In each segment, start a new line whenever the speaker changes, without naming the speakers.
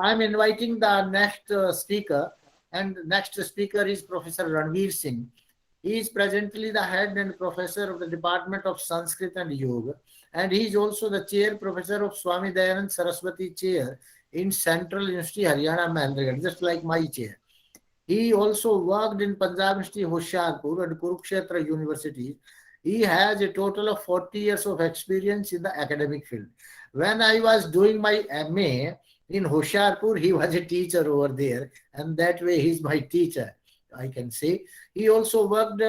I'm inviting the next speaker, and next speaker is Professor Ranveer Singh. He is presently the head and professor of the Department of Sanskrit and Yoga, and he is also the chair professor of Swami Dayanand Saraswati Chair in Central University, Haryana, Mahendragarh, just like my chair. He also worked in Punjab University, Hoshiarpur, and Kurukshetra University. He has a total of 40 years of experience in the academic field. When I was doing my MA in Hoshiarpur, he was a teacher over there, and that way he's my teacher, I can say. He also worked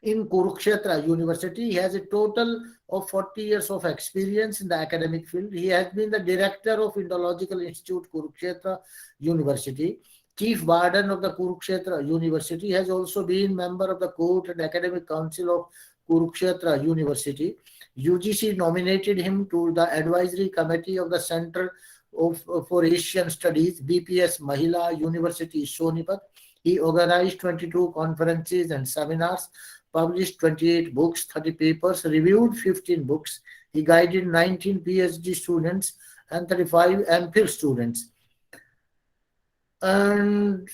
in Kurukshetra University. He has a total of 40 years of experience in the academic field. He has been the director of Indological Institute, Kurukshetra University. Chief Warden of the Kurukshetra University, has also been member of the Court and Academic Council of Kurukshetra University. UGC nominated him to the Advisory Committee of the Center for Asian Studies, BPS Mahila University, Sonipat. He organized 22 conferences and seminars, published 28 books, 30 papers, reviewed 15 books. He guided 19 PhD students and 35 MPhil students. And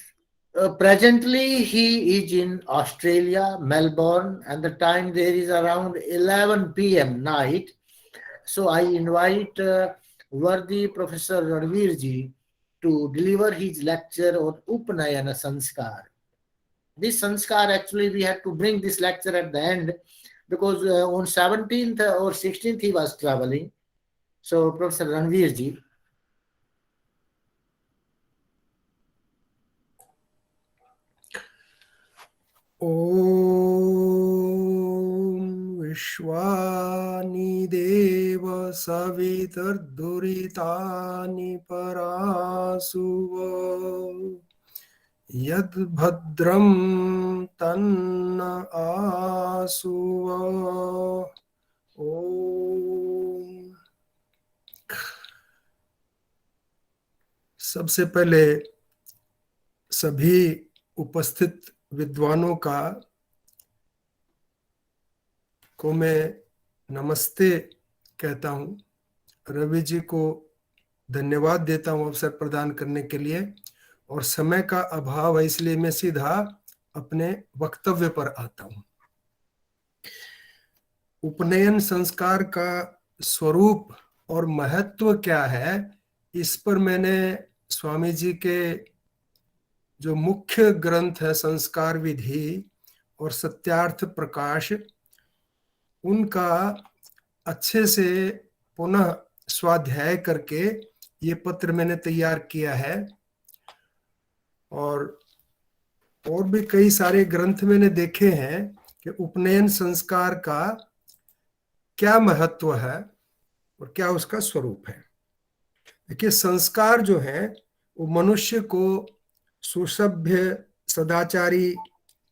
presently he is in Australia, Melbourne, and the time there is around 11 p.m. night. So I invite worthy Professor Ranveer ji to deliver his lecture on Upanayana Sanskar. This Sanskar, actually we had to bring this lecture at the end because on 17th or 16th he was traveling. So Professor Ranveer ji.
ॐ विश्वानि देव सवितर्दुरितानि परासुव यद्भद्रं तन्न आसुव। ओम। सबसे पहले सभी उपस्थित विद्वानों को मैं नमस्ते कहता हूँ। रवि जी को धन्यवाद देता हूँ अवसर प्रदान करने के लिए, और समय का अभाव है इसलिए मैं सीधा अपने वक्तव्य पर आता हूँ। उपनयन संस्कार का स्वरूप और महत्व क्या है, इस पर मैंने स्वामी जी के जो मुख्य ग्रंथ है संस्कार विधि और सत्यार्थ प्रकाश, उनका अच्छे से पुनः स्वाध्याय करके ये पत्र मैंने तैयार किया है। और भी कई सारे ग्रंथ मैंने देखे हैं कि उपनयन संस्कार का क्या महत्व है और क्या उसका स्वरूप है। देखिए, संस्कार जो है वो मनुष्य को सुसभ्य, सदाचारी,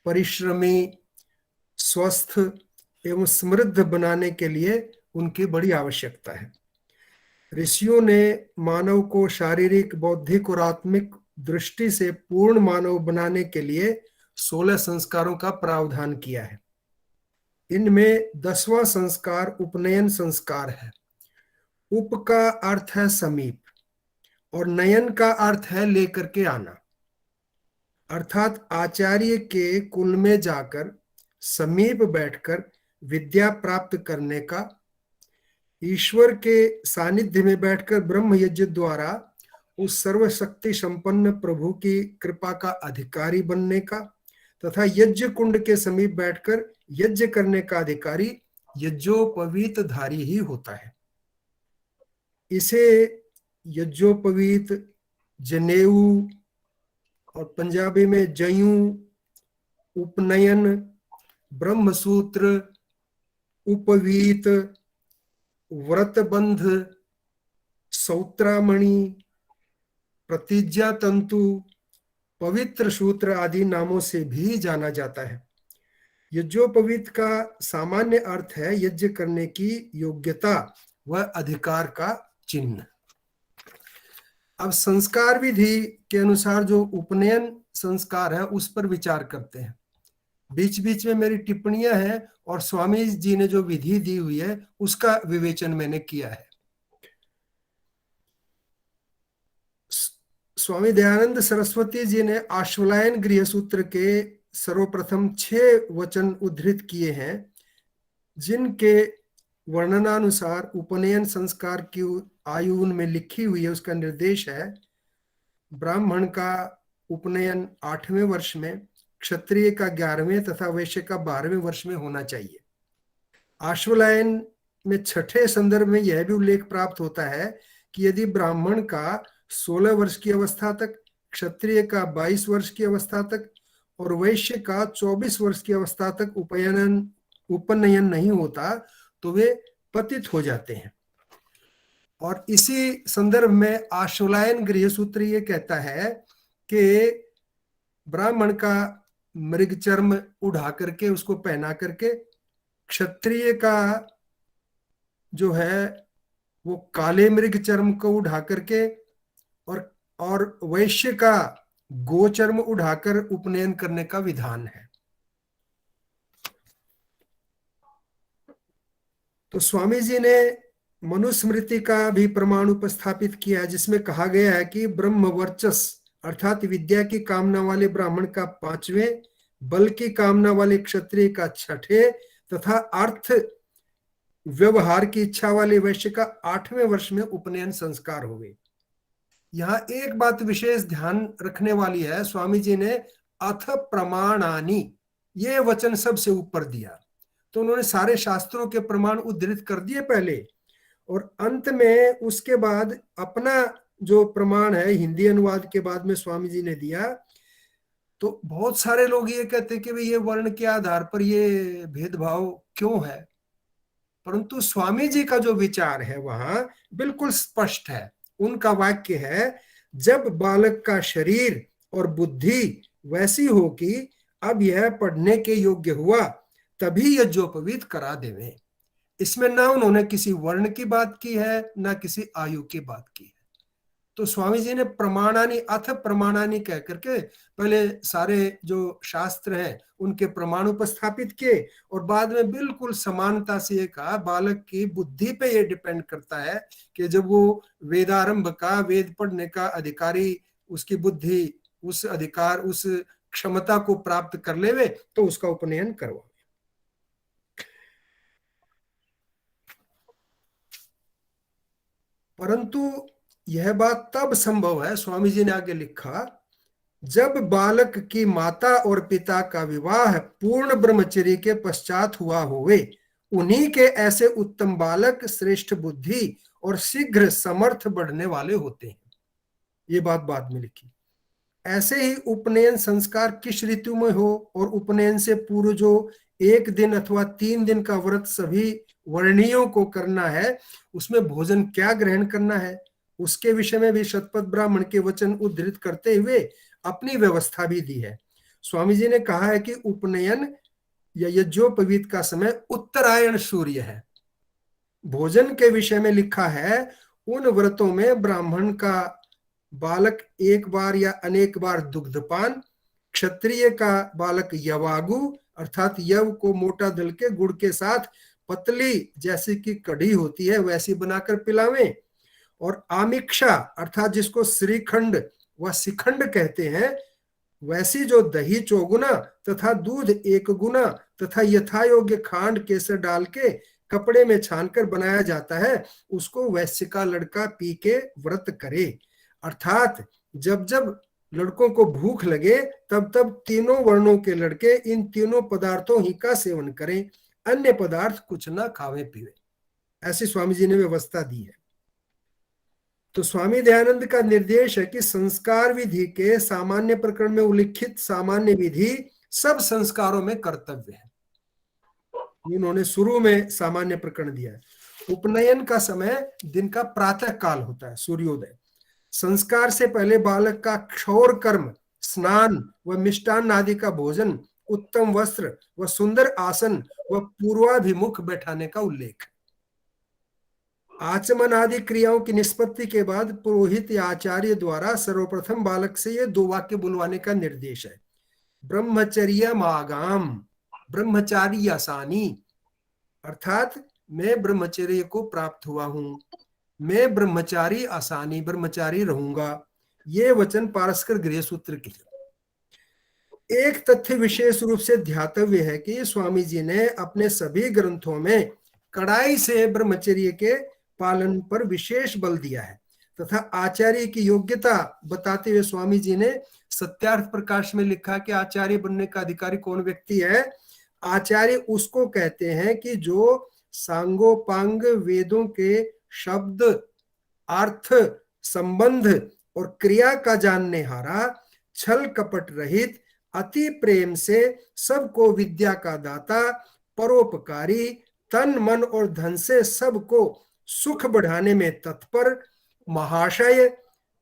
परिश्रमी, स्वस्थ एवं समृद्ध बनाने के लिए उनकी बड़ी आवश्यकता है। ऋषियों ने मानव को शारीरिक, बौद्धिक और आत्मिक दृष्टि से पूर्ण मानव बनाने के लिए 16 संस्कारों का प्रावधान किया है। इनमें 10वां संस्कार उपनयन संस्कार है। उप का अर्थ है समीप और नयन का अर्थ है लेकर के आना, अर्थात आचार्य के कुल में जाकर समीप बैठकर विद्या प्राप्त करने का, ईश्वर के सानिध्य में बैठकर ब्रह्म यज्ञ द्वारा उस सर्वशक्ति संपन्न प्रभु की कृपा का अधिकारी बनने का, तथा यज्ञ कुंड के समीप बैठकर यज्ञ करने का अधिकारी यज्ञोपवीत धारी ही होता है। इसे यज्ञोपवीत, जनेऊ और पंजाबी में जयू, उपनयन, ब्रह्मसूत्र, उपवीत, व्रतबंध, सौत्रामणि, प्रतिज्ञा तंतु, पवित्र सूत्र आदि नामों से भी जाना जाता है। यज्ञोपवीत का सामान्य अर्थ है यज्ञ करने की योग्यता व अधिकार का चिन्ह। अब संस्कार विधि के अनुसार जो उपनयन संस्कार है उस पर विचार करते हैं। बीच बीच में मेरी टिप्पणियां हैं और स्वामी जी ने जो विधि दी हुई है उसका विवेचन मैंने किया है। स्वामी दयानंद सरस्वती जी ने आश्वलायन गृह सूत्र के सर्वप्रथम 6 वचन उद्धृत किए हैं, जिनके वर्णनानुसार उपनयन संस्कार की आयु उनमें लिखी हुई है। उसका निर्देश है, ब्राह्मण का उपनयन 8वें वर्ष में, क्षत्रिय का 11वें तथा वैश्य का 12वें वर्ष में होना चाहिए। आश्वलायन में 6ठे संदर्भ में यह भी उल्लेख प्राप्त होता है कि यदि ब्राह्मण का 16 वर्ष की अवस्था तक, क्षत्रिय का 22 वर्ष की अवस्था तक और वैश्य का 24 वर्ष की अवस्था तक उपनयन नहीं होता तो वे पतित हो जाते हैं। और इसी संदर्भ में आश्वलायन गृह सूत्र ये कहता है कि ब्राह्मण का मृग चर्म उड़ा करके, उसको पहना करके, क्षत्रिय का जो है वो काले मृग चर्म को उड़ा करके और वैश्य का गोचर्म उड़ाकर उपनयन करने का विधान है। तो स्वामी जी ने मनुस्मृति का भी प्रमाण उपस्थापित किया, जिसमें कहा गया है कि ब्रह्म वर्चस अर्थात विद्या की कामना वाले ब्राह्मण का 5वें, बल की कामना वाले क्षत्रिय का 6ठे तथा अर्थ व्यवहार की इच्छा वाले वैश्य का 8वें वर्ष में उपनयन संस्कार हुए। यहाँ एक बात विशेष ध्यान रखने वाली है, स्वामी जी ने अथ प्रमाणानि ये वचन सबसे ऊपर दिया। तो उन्होंने सारे शास्त्रों के प्रमाण उद्धृत कर दिए पहले, और अंत में उसके बाद अपना जो प्रमाण है हिंदी अनुवाद के बाद में स्वामी जी ने दिया। तो बहुत सारे लोग ये कहते हैं कि भाई ये वर्ण के आधार पर ये भेदभाव क्यों है, परंतु स्वामी जी का जो विचार है वहां बिल्कुल स्पष्ट है। उनका वाक्य है, जब बालक का शरीर और बुद्धि वैसी हो कि अब यह पढ़ने के योग्य हुआ तभी यज्ञोपवीत करा देवे। इसमें ना उन्होंने किसी वर्ण की बात की है ना किसी आयु की बात की है। तो स्वामी जी ने प्रमाणानि अथ प्रमाणानि कह करके पहले सारे जो शास्त्र हैं उनके प्रमाण उपस्थापित किए, और बाद में बिल्कुल समानता से ये कहा बालक की बुद्धि पे ये डिपेंड करता है कि जब वो वेदारंभ का, वेद पढ़ने का अधिकारी, उसकी बुद्धि उस अधिकार, उस क्षमता को प्राप्त कर लेवे तो उसका उपनयन करवावे। परंतु यह बात तब संभव है, स्वामी जी ने आगे लिखा, जब बालक की माता और पिता का विवाह पूर्ण ब्रह्मचर्य के पश्चात हुआ होवे। उन्हीं के ऐसे उत्तम बालक श्रेष्ठ बुद्धि और शीघ्र समर्थ बढ़ने वाले होते हैं। ये बात बाद में लिखी। ऐसे ही उपनयन संस्कार किस ऋतु में हो और उपनयन से पूर्व जो 1 दिन अथवा 3 दिन का व्रत सभी वर्णियों को करना है, उसमें भोजन क्या ग्रहण करना है, उसके विषय में भी शतपथ ब्राह्मण के वचन उद्धृत करते हुए अपनी व्यवस्था भी दी है। स्वामी जी ने कहा है कि उपनयन या यज्ञोपवीत का समय उत्तरायण सूर्य है। भोजन के विषय में लिखा है, उन व्रतों में ब्राह्मण का बालक एक बार या अनेक बार दुग्धपान, क्षत्रिय का बालक यवागु अर्थात यव को मोटा दल के गुड़ के साथ पतली जैसी की कढ़ी होती है वैसी बनाकर पिलावें, और आमिक्षा अर्थात जिसको श्रीखंड व शिखंड कहते हैं वैसी जो दही 4 गुना तथा दूध 1 गुना तथा यथायोग्य खांड केसर डाल के कपड़े में छानकर बनाया जाता है, उसको वैश्य का लड़का पी के व्रत करे। अर्थात जब जब लड़कों को भूख लगे तब तब तीनों वर्णों के लड़के इन तीनों पदार्थों ही का सेवन करें, अन्य पदार्थ कुछ ना खावे पीवे। ऐसी स्वामी जी ने व्यवस्था दी है। तो स्वामी दयानंद का निर्देश है कि संस्कार विधि के सामान्य प्रकरण में उल्लिखित सामान्य विधि सब संस्कारों में कर्तव्य है। उन्होंने शुरू में सामान्य प्रकरण दिया है। उपनयन का समय दिन का प्रातः काल होता है, सूर्योदय। संस्कार से पहले बालक का क्षौर कर्म, स्नान व मिष्टान्न आदि का भोजन, उत्तम वस्त्र व सुंदर आसन व पूर्वाभिमुख बैठाने का उल्लेख। आचमन आदि क्रियाओं की निष्पत्ति के बाद पुरोहित या आचार्य द्वारा सर्वप्रथम बालक से ये 2 वाक्य बुलवाने का निर्देश है, ब्रह्मचर्य मागाम, ब्रह्मचारी आसानी, अर्थात मैं ब्रह्मचर्य को प्राप्त हुआ हूं, मैं ब्रह्मचारी आसानी, ब्रह्मचारी रहूंगा। ये वचन पारस्कर गृह सूत्र के लिए। एक तथ्य विशेष रूप से ध्यातव्य है कि स्वामी जी ने अपने सभी ग्रंथों में कड़ाई से ब्रह्मचर्य के पालन पर विशेष बल दिया है तथा आचार्य की योग्यता बताते हुए स्वामी जी ने सत्यार्थ प्रकाश में लिखा कि आचार्य बनने का अधिकारी कौन व्यक्ति है। आचार्य उसको कहते हैं कि जो सांगोपांग वेदों के शब्द, अर्थ, संबंध और क्रिया का जानने हारा, छल कपट रहित, अति प्रेम से सबको विद्या का दाता, परोपकारी, तन मन और धन से सबको सुख बढ़ाने में तत्पर, महाशय,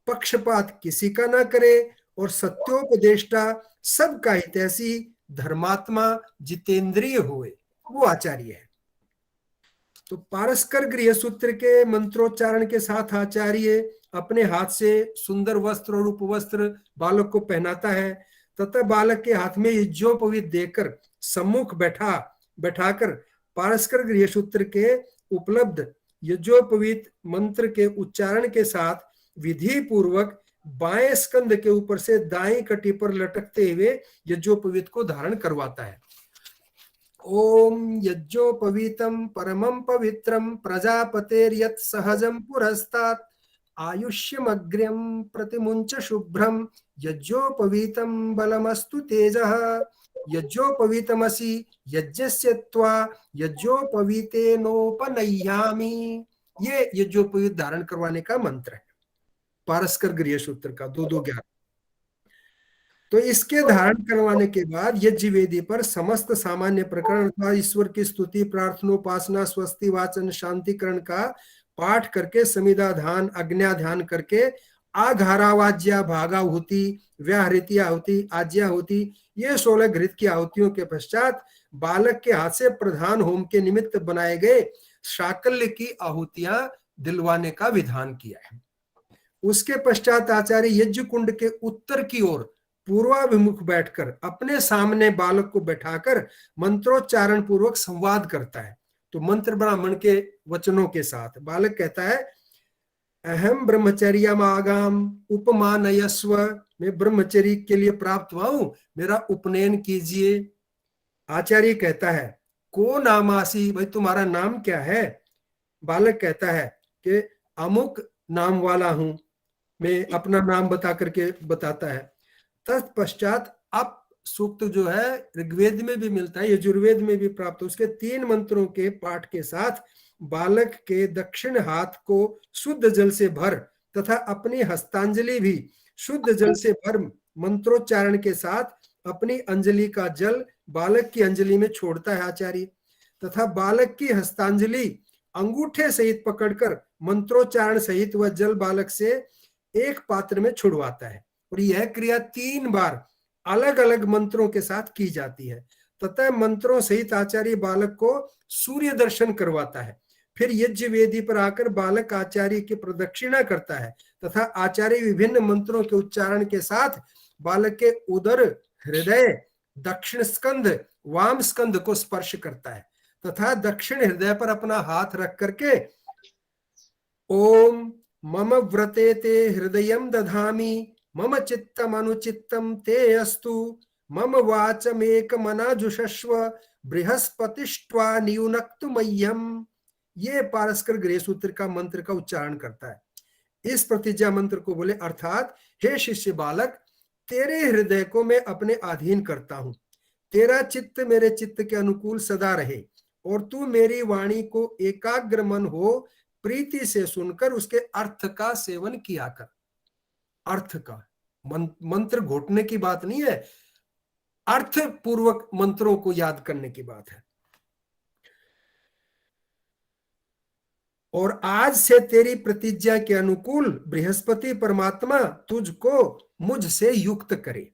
पक्षपात किसी का ना करे और सत्योपदेष्टा, सबका हितैषी, धर्मात्मा, जितेंद्रिय हुए, वो आचार्य है। तो पारस्कर गृह सूत्र के मंत्रोच्चारण के साथ आचार्य अपने हाथ से सुंदर वस्त्र और उपवस्त्र बालक को पहनाता है तथा बालक के हाथ में यज्ञोपवीत देकर सम्मुख बैठाकर पारस्कर गृह सूत्र के उपलब्ध यज्ञोपवीत मंत्र के उच्चारण के साथ विधि पूर्वक बाएं स्कंद के ऊपर से दाएं कटी पर लटकते हुए यज्ञोपवीत को धारण करवाता है। ओम यज्ञोपवीतम परमं पवित्रम प्रजापतेर्यत् सहजं पुरस्तात् आयुष्यमग्र्यं प्रतिमुंच शुभ्रम यज्ञोपवीतम बलमस्तु तेजः यज्ञोपवीतमसि यज्ञस्य त्वा यज्ञोपवीतेनोपनय्यामि। ये यज्ञोपवीत धारण करवाने का मंत्र है पारस्कर गृह सूत्र का 2-2-11। तो इसके धारण करवाने के बाद यज्ञ वेदी पर समस्त सामान्य प्रकरण अथवा ईश्वर की स्तुति, प्रार्थनोपासना, स्वस्ति वाचन, शांतिकरण का पाठ करके समिधा ध्यान, अग्न्या ध्यान करके आघारावाज्या, भागाहुति, व्याहृति आहुति, आज्याहुति, ये 16 घृत की आहुतियों के पश्चात बालक के हाथ से प्रधान होम के निमित्त बनाए गए शाकल्य की आहुतियां दिलवाने का विधान किया है। उसके पश्चात आचार्य यज्ञ कुंड के उत्तर की ओर पूर्वाभिमुख बैठकर अपने सामने बालक को बैठाकर मंत्रोच्चारण पूर्वक संवाद करता है। तो मंत्र ब्राह्मण के वचनों के साथ बालक कहता है, अहम ब्रह्मचर्यमागाम उपमानयस्व, मैं ब्रह्मचर्य के लिए प्राप्त हुआ हूं, मेरा उपनयन कीजिए। आचार्य कहता है, को नामासी, भाई तुम्हारा नाम क्या है? बालक कहता है कि अमुक नाम वाला हूं, मैं अपना नाम बता करके बताता है। तत्पश्चात अब सूक्त जो है ऋग्वेद में भी मिलता है, यजुर्वेद में भी प्राप्त, उसके 3 मंत्रों के पाठ के साथ बालक के दक्षिण हाथ को शुद्ध जल से भर तथा अपनी हस्तांजलि भी शुद्ध जल से भर मंत्रोच्चारण के साथ अपनी अंजलि का जल बालक की अंजलि में छोड़ता है आचार्य, तथा बालक की हस्तांजलि अंगूठे सहित पकड़कर मंत्रोच्चारण सहित वह जल बालक से एक पात्र में छुड़वाता है। और यह क्रिया 3 बार अलग अलग मंत्रों के साथ की जाती है। तथा मंत्रों सहित आचार्य बालक को सूर्य दर्शन करवाता है। फिर यज्ञ वेदी पर आकर बालक आचार्य की प्रदक्षिणा करता है तथा आचार्य विभिन्न मंत्रों के उच्चारण के साथ बालक के उदर, हृदय, दक्षिण स्कंद, वाम स्कंद को स्पर्श करता है तथा दक्षिण हृदय पर अपना हाथ रख करके ओम मम व्रते ते हृदयं दधामि मम चित्तम अनुचित्तम ते अस्तु मम वाचमेक मनाजुषस्व बृहस्पतिष्ट्वा नियुनक्तु मह्यम, ये पारस्कर गृह सूत्र का मंत्र का उच्चारण करता है। इस प्रतिज्ञा मंत्र को बोले, अर्थात हे शिष्य बालक, तेरे हृदय को मैं अपने अधीन करता हूं, तेरा चित्त मेरे चित्त के अनुकूल सदा रहे और तू मेरी वाणी को एकाग्र मन हो प्रीति से सुनकर उसके अर्थ का सेवन किया कर। अर्थ का मंत्र घोटने की बात नहीं है, अर्थ पूर्वक मंत्रों को याद करने की बात है। और आज से तेरी प्रतिज्ञा के अनुकूल बृहस्पति परमात्मा तुझको मुझसे युक्त करे,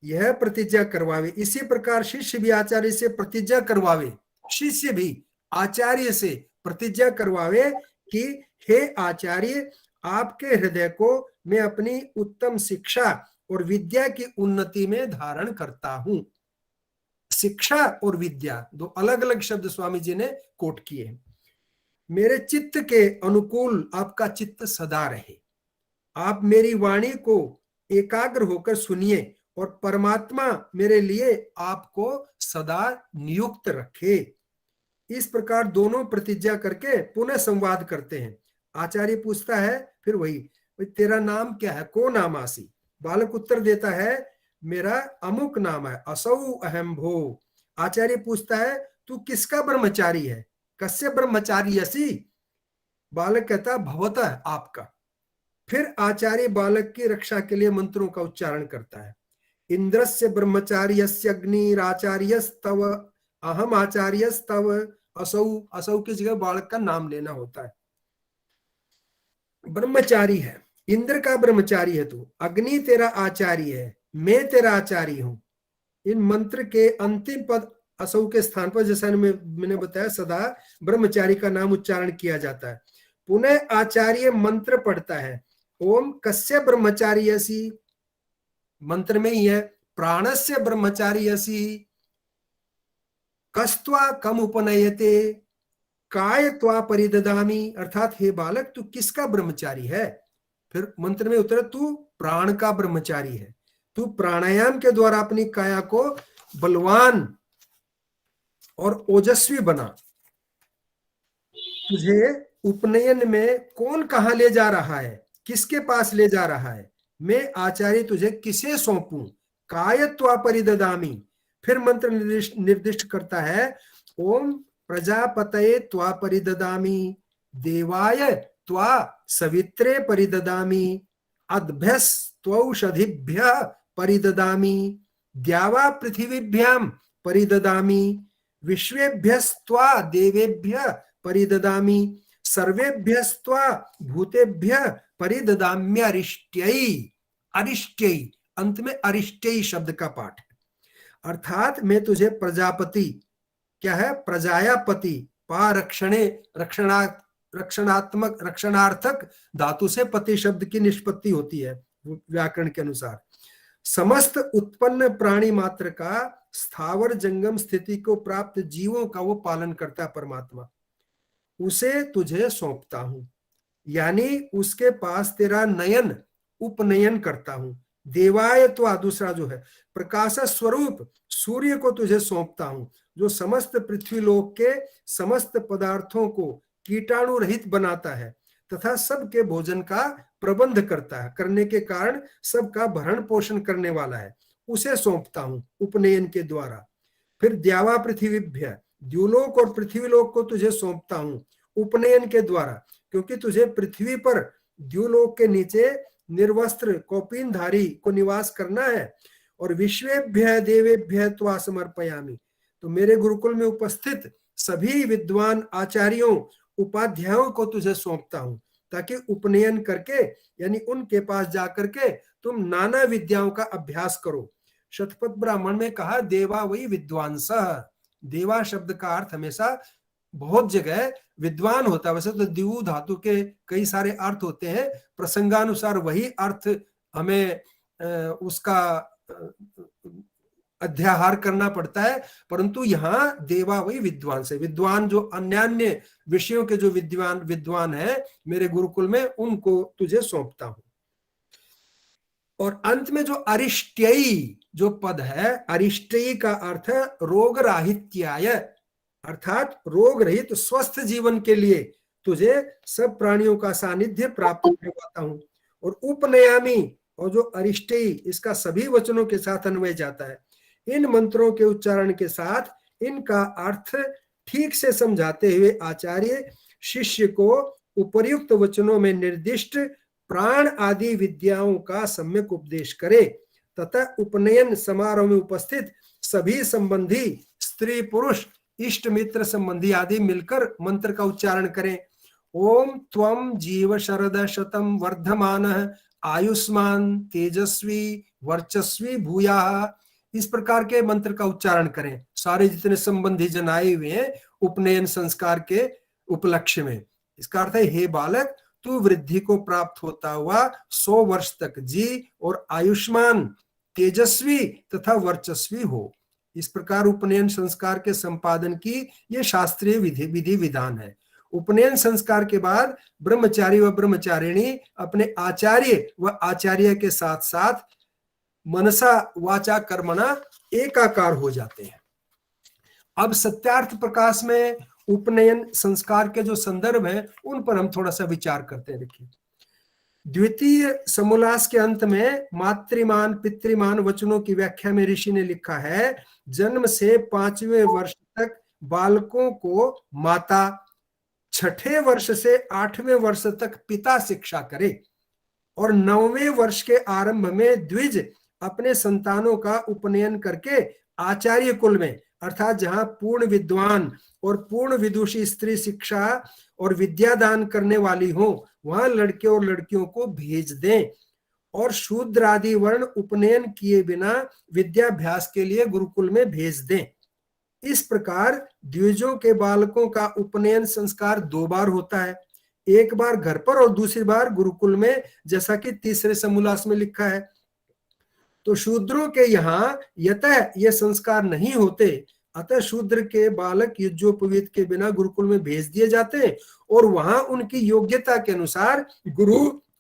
यह प्रतिज्ञा करवावे। इसी प्रकार शिष्य भी आचार्य से प्रतिज्ञा करवावे, शिष्य भी आचार्य से प्रतिज्ञा करवावे कि हे आचार्य, आपके हृदय को मैं अपनी उत्तम शिक्षा और विद्या की उन्नति में धारण करता हूं। शिक्षा और विद्या 2 अलग अलग शब्द स्वामी जी ने कोट किए हैं। मेरे चित्त के अनुकूल आपका चित्त सदा रहे आप मेरी वाणी को एकाग्र होकर सुनिए और परमात्मा मेरे लिए आपको सदा नियुक्त रखे। इस प्रकार दोनों प्रतिज्ञा करके पुनः संवाद करते हैं। आचार्य पूछता है फिर वही, तेरा नाम क्या है, को नामासी? बालक उत्तर देता है, मेरा अमुक नाम है, असौ अहम भो। आचार्य पूछता है, तू किसका ब्रह्मचारी है? कस्य ब्रह्मचारी यसी? बालक कहता, भवतः, आपका। फिर आचार्य बालक की रक्षा के लिए मंत्रों का उच्चारण करता है। इंद्रस्य ब्रह्मचार्यस्य अग्निराचार्यस्तव अहम आचार्यस्तव असौ। असौ की जगह बालक का नाम लेना होता है। ब्रह्मचारी है, इंद्र का ब्रह्मचारी है तू, अग्नि तेरा आचार्य है, मैं तेरा आचार्य हूं। इन मंत्र के अंतिम पद असौ के स्थान पर, जैसा मैंने बताया, सदा ब्रह्मचारी का नाम उच्चारण किया जाता है। पुनः आचार्य मंत्र पढ़ता है, ओम कस्य ब्रह्मचार्यसि, मंत्र में ही है, प्राणस्य ब्रह्मचार्यसि, कस्त्वा कम उपनयते, काय त्वा परिददामी, अर्थात हे बालक तू किसका ब्रह्मचारी है? फिर मंत्र में उत्तर, तू प्राण का ब्रह्मचारी है, तू प्राणायाम के द्वारा अपनी काया को बलवान और ओजस्वी बना। तुझे उपनयन में कौन कहां ले जा रहा है, किसके पास ले जा रहा है? मैं आचार्य तुझे किसे सौंपूं? काय त्वा परिददामी। फिर मंत्र निर्दिष्ट करता है, ओम प्रजापतये त्वा परिददामी, देवाय त्वा सवित्रे परिददामी, अद्भ्यस त्वौषधिभ्यः परिददामी, द्यावा पृथिवीभ्यां परिददामी, विश्वेभ्यस्त्वा देवेभ्यः परिददामी, सर्वेभ्यस्त्वा भूतेभ्यः परिददाम्यरिष्ट्यै। अरिष्ट्यै, अंत में अरिष्ट्यै शब्द का पाठ है। अर्थात मैं तुझे प्रजापति, क्या है, प्रजायापति, पा रक्षणे, रक्षणात्मक, रक्षणार्थक धातु से पति शब्द की निष्पत्ति होती है व्याकरण के अनुसार। समस्त उत्पन्न प्राणी मात्र का, स्थावर जंगम स्थिति को प्राप्त जीवों का वो पालन करता है परमात्मा, उसे तुझे सौंपता हूं, यानी उसके पास तेरा नयन उपनयन करता हूं। देवाय त्वा, दूसरा जो है प्रकाश स्वरूप सूर्य को तुझे सौंपता हूं, जो समस्त पृथ्वी लोक के समस्त पदार्थों को कीटाणु रहित बनाता है तथा सबके भोजन का प्रबंध करता है, करने के कारण सबका भरण पोषण करने वाला है, उसे सौंपता हूं उपनयन के द्वारा। फिर द्यावा पृथ्वीभ्य, द्युलोक और पृथ्वीलोक को तुझे सौंपता हूं उपनयन के द्वारा, क्योंकि तुझे पृथ्वी पर द्युलोक के नीचे निर्वस्त्र कौपीनधारी को निवास करना है। और विश्वेभ्य देवेभ्य त्वा समर्पयामि, तो मेरे गुरुकुल में उपस्थित सभी विद्वान आचार्यों उपाध्यायों को तुझे सौंपता हूं, ताकि उपनयन करके, यानी उनके पास जाकर के तुम नाना विद्याओं का अभ्यास करो। शतपथ ब्राह्मण में कहा, देवा वही विद्वांसः। देवा शब्द का अर्थ हमेशा बहुत जगह विद्वान होता है। वैसे तो दिवु धातु के कई सारे अर्थ होते हैं, प्रसंगानुसार वही अर्थ हमें उसका अध्याहार करना पड़ता है, परंतु यहाँ देवा वही विद्वान से, विद्वान जो अन्य विषयों के जो विद्वान है मेरे गुरुकुल में, उनको तुझे सौंपता हूं। और अंत में जो अरिष्ट्यई जो पद है, अरिष्ट्यई का अर्थ रोग राहित्याय, अर्थात रोग रहित स्वस्थ जीवन के लिए तुझे सब प्राणियों का सानिध्य प्राप्त करवाता हूं। और उपनयामी और जो अरिष्टेय, इसका सभी वचनों के साथ अन्वय जाता है। इन मंत्रों के उच्चारण के साथ इनका अर्थ ठीक से समझाते हुए आचार्य शिष्य को उपर्युक्त वचनों में निर्दिष्ट प्राण आदि विद्याओं का सम्यक उपदेश करे तथा उपनयन समारोह में उपस्थित सभी संबंधी स्त्री पुरुष इष्ट मित्र संबंधी आदि मिलकर मंत्र का उच्चारण करें। ओम त्वम जीव शरद शतम वर्धमानः आयुष्मान तेजस्वी वर्चस्वी भूयाः, इस प्रकार के मंत्र का उच्चारण करें। सारे जितने संबंधी जन आए हुए हैं उपनयन संस्कार के उपलक्ष्य में। इसका अर्थ है, हे बालक तू वृद्धि को प्राप्त होता हुआ 100 वर्ष तक जी और आयुष्मान तेजस्वी तथा वर्चस्वी हो। इस प्रकार उपनयन संस्कार के संपादन की ये शास्त्रीय विधि विधान है। उपनयन संस्कार के बाद ब्रह्मचारी व ब्रह्मचारिणी अपने आचार्य व आचार्य के साथ साथ मनसा वाचा कर्मणा एकाकार हो जाते हैं। अब सत्यार्थ प्रकाश में उपनयन संस्कार के जो संदर्भ हैं उन पर हम थोड़ा सा विचार करते हैं। देखिए, द्वितीय समोल्लास के अंत में मातृमान पितृमान वचनों की व्याख्या में ऋषि ने लिखा है, जन्म से 5वें वर्ष तक बालकों को माता, 6ठे वर्ष से 8वें वर्ष तक पिता शिक्षा करे और 9वें वर्ष के आरंभ में द्विज अपने संतानों का उपनयन करके आचार्य कुल में, अर्थात जहां पूर्ण विद्वान और पूर्ण विदुषी स्त्री शिक्षा और विद्यादान करने वाली हो, वहां लड़के और लड़कियों को भेज दें और शूद्र आदि वर्ण उपनयन किए बिना विद्याभ्यास के लिए गुरुकुल में भेज दें। इस प्रकार द्विजों के बालकों का उपनयन संस्कार 2 बार होता है, एक बार घर पर और दूसरी बार गुरुकुल में, जैसा कि तीसरे समोल्लास में लिखा है। तो शूद्रों के यहाँ यतः ये संस्कार नहीं होते, अतः शूद्र के बालक युज्योपवीत के बिना गुरुकुल में भेज दिए जाते हैं और वहां उनकी योग्यता के अनुसार गुरु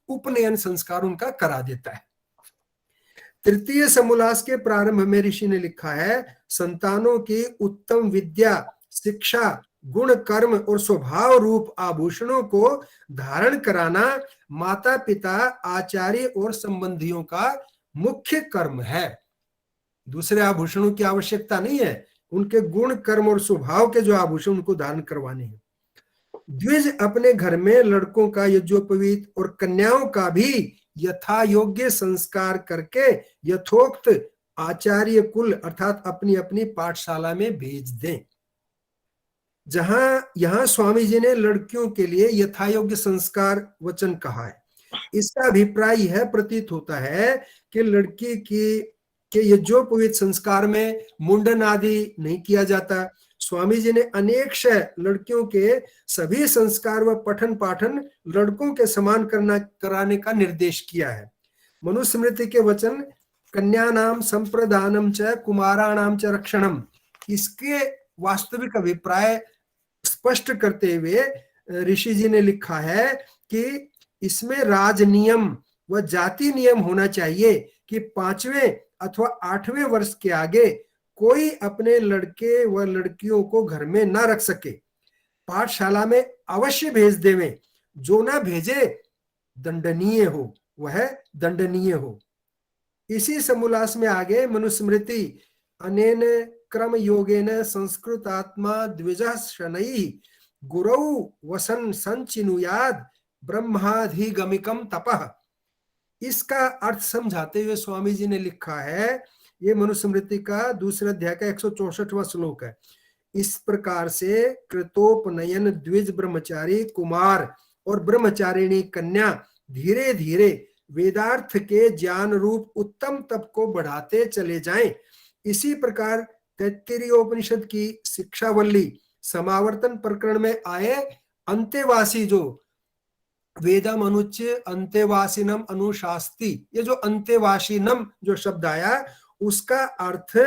उपनयन संस्कार उनका करा देता है। तृतीय समोल्लास के प्रारंभ में ऋषि ने लिखा है, संतानों की उत्तम विद्या, शिक्षा, गुण, कर्म और स्वभाव रूप आभूषणों को धारण कराना माता पिता, आचार्य और संबंधियों का मुख्य कर्म है। दूसरे आभूषणों की आवश्यकता नहीं है, उनके गुण, कर्म और स्वभाव के जो आभूषण उनको धारण करवाने हैं। द्विज अपने घर में लड़कों का यज्ञोपवीत और कन्याओं का भी यथा योग्य संस्कार करके यथोक्त आचार्य कुल अर्थात अपनी अपनी पाठशाला में भेज दें। जहां यहां स्वामी जी ने लड़कियों के लिए यथायोग्य संस्कार वचन कहा है, इसका अभिप्राय यह प्रतीत होता है कि लड़की के यज्ञोपवीत संस्कार में मुंडन आदि नहीं किया जाता। स्वामी जी ने अनेक लड़कियों के सभी संस्कार व पठन पाठन लड़कों के समान कराने का निर्देश किया है। मनुस्मृति के वचन कन्यानाम संप्रदानम च कुमाराणाम च रक्षणम, इसके वास्तविक अभिप्राय स्पष्ट करते हुए ऋषि जी ने लिखा है कि इसमें राज नियम व जाति नियम होना चाहिए कि 5वें अथवा 8वें वर्ष के आगे कोई अपने लड़के व लड़कियों को घर में ना रख सके, पाठशाला में अवश्य भेज देवें, जो ना भेजे दंडनीय हो वह दंडनीय हो। इसी समोल्लास में आगे मनुस्मृति अनेन क्रम योगेन संस्कृत आत्मा द्विजः शनैः गुरौ वसन संचिनुयाद ब्रह्माधिगमिकम तपः, इसका अर्थ समझाते हुए स्वामी जी ने लिखा है, ये मनुस्मृति का दूसरे अध्याय का 164वां श्लोक है। इस प्रकार से कृतोपनयन द्विज ब्रह्मचारी कुमार और ब्रह्मचारिणी कन्या धीरे धीरे वेदार्थ के ज्ञान रूप उत्तम तप को बढ़ाते चले जाएं। इसी प्रकार तैत्तिरीयोपनिषद की शिक्षावल्ली समावर्तन प्रकरण में आए अंत्यवासी जो वेदम अनुच्य अंत्यवासिनम अनुशास्ति, ये जो अंत्यवासिनम जो शब्द आया उसका अर्थ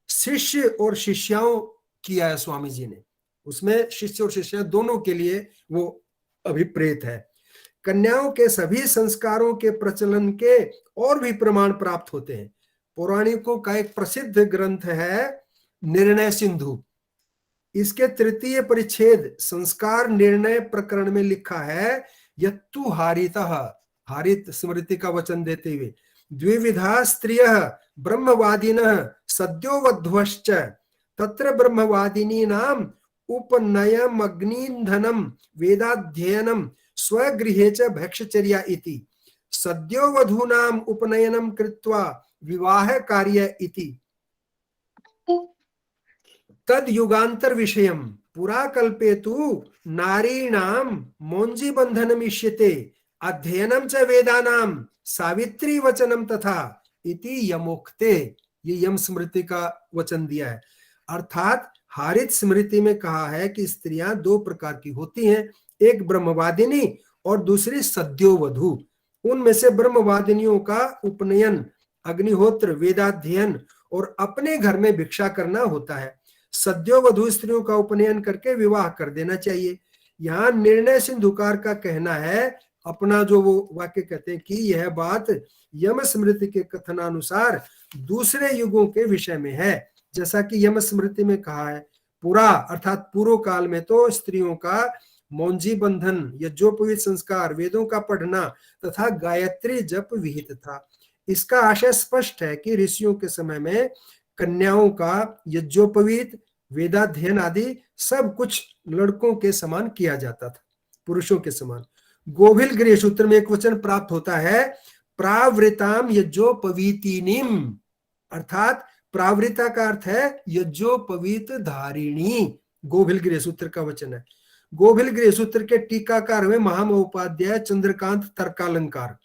शिष्य और शिष्याओं किया है स्वामी जी ने, उसमें शिष्य और शिष्या दोनों के लिए वो अभिप्रेत है। कन्याओं के सभी संस्कारों के प्रचलन के और भी प्रमाण प्राप्त होते हैं। पौराणिकों का एक प्रसिद्ध ग्रंथ है निर्णय सिंधु, इसके 3 परिच्छेद संस्कार निर्णय प्रकरण में लिखा है, यत्तु हारितः, हारित स्मृति का वचन देते हुए, द्विविधा स्त्रियः ब्रह्मवादिनः सद्यो वध्वश्च तत्र ब्रह्मवादिनीनाम उपनयमग्निन्धनम वेदाध्ययनम स्वगृहे च भक्षचर्या इति, सद्यो वधूनाम उपनयनम कृत्वा विवाह कार्य इति, तद युगांतर विषयम पुरा कल्पेतु नारीणाम मौंजी बंधनम इष्यते अध्ययनम च वेदानाम सावित्री वचनम तथा इति यमोक्ते, ये यम स्मृति का वचन दिया है। अर्थात हारित स्मृति में कहा है कि स्त्रियां 2 प्रकार की होती हैं, एक ब्रह्मवादिनी और दूसरी सद्योवधू। उनमें से ब्रह्मवादिनियों का उपनयन, अग्निहोत्र, वेदाध्ययन और अपने घर में भिक्षा करना होता है। सद्योवधू स्त्रियों का उपनयन करके विवाह कर देना चाहिए। यहाँ निर्णय सिंधुकार का कहना है, अपना जो वो वाक्य कहते हैं कि यह बात यम स्मृति के कथनानुसार दूसरे युगों के विषय में है। जैसा कि यम स्मृति में कहा है, पुरा अर्थात पूर्व काल में तो स्त्रियों का मौंजी बंधन, यज्ञोपवीत संस्कार, वेदों का पढ़ना तथा गायत्री जप विहित था। इसका आशय स्पष्ट है कि ऋषियों के समय में कन्याओं का यज्ञोपवीत, वेदाध्ययन आदि सब कुछ लड़कों के समान किया जाता था, पुरुषों के समान। गोभिल गृह सूत्र में एक वचन प्राप्त होता है, प्रावृताम यज्ञोपवीतिनीम, अर्थात प्रावृता का अर्थ है यज्ञोपवीत धारिणी। गोभिल गृह सूत्र का वचन है। गोभिल गृह सूत्र के टीकाकार हुए महामहोपाध्याय चंद्रकांत तर्कालंकार,